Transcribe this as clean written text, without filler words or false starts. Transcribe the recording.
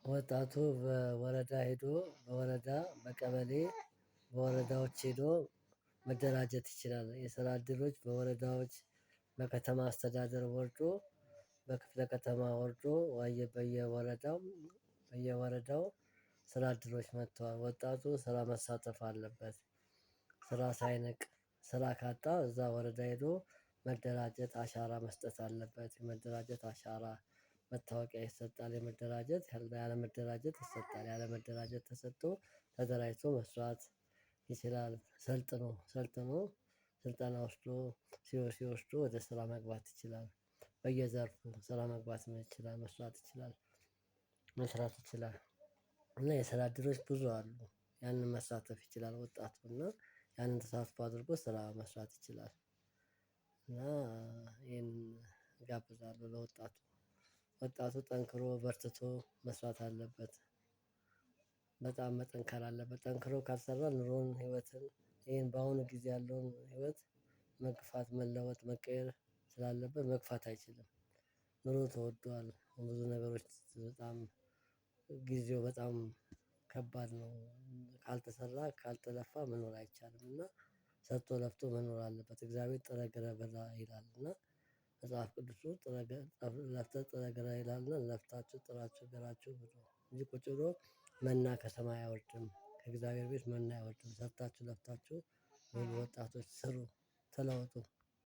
ወጣቱ በወረዳ ሄዶ በወረዳ በቀበሌ በወረዳዎች ሄዶ መደራጀት ይችላል። የስራ እድሎች በወረዳዎች በከተማ አስተዳደር ወርዶ በክፍለ ከተማ ወርዶ በየወረዳው ስራ እድሎች መጥተዋል። ወጣቱ ስራ መሳተፍ አለበት። ስራ ሳይንቅ ስራ ካጣ እዛ ወረዳ ሄዶ መደራጀት አሻራ መስጠት አለበት። የመደራጀት አሻራ መታወቂያ ይሰጣል። የመደራጀት ያለመደራጀት ይሰጣል። ያለመደራጀት ተሰጥቶ ተደራጅቶ መስራት ይችላል። ሰልጥኖ ስልጠና ወስዶ ሲኦሲ ወስዶ ወደ ስራ መግባት ይችላል። በየዘርፉ ስራ መግባት ይችላል መስራት ይችላል። መስራት ይችላል። እና የስራ እድሎች ብዙ አሉ። ያንን መሳተፍ ይችላል ወጣቱ እና ያንን ተሳትፎ አድርጎ ስራ መስራት ይችላል። እና ይሄንን እጋብዛለሁ ለወጣቱ። ወጣቱ ጠንክሮ በርትቶ መስራት አለበት። በጣም መጠንከር አለበት። ጠንክሮ ካልሰራ ኑሮን ህይወትን ይሄን በአሁኑ ጊዜ ያለውን ህይወት መግፋት መለወጥ መቀየር ስላለበት መግፋት አይችልም። ኑሮ ተወዷል። ብዙ ነገሮች በጣም ጊዜው በጣም ከባድ ነው። ካልተሰራ ካልተለፋ መኖር አይቻልም። እና ሰርቶ ለፍቶ መኖር አለበት። እግዚአብሔር ጥረህ ግረህ ብላ ይላል። እና መጽሐፍ ቅዱሱ ለፍተህ ጥረህ ግረህ ይላልና ለፍታችሁ ጥራችሁ ግራችሁ ብሉ እንጂ ቁጭ ብሎ መና ከሰማይ አይወርድም። ከእግዚአብሔር ቤት መና አይወርድም። ሰርታችሁ ለፍታችሁ ብሉ ወጣቶች ስሩ ተለወጡ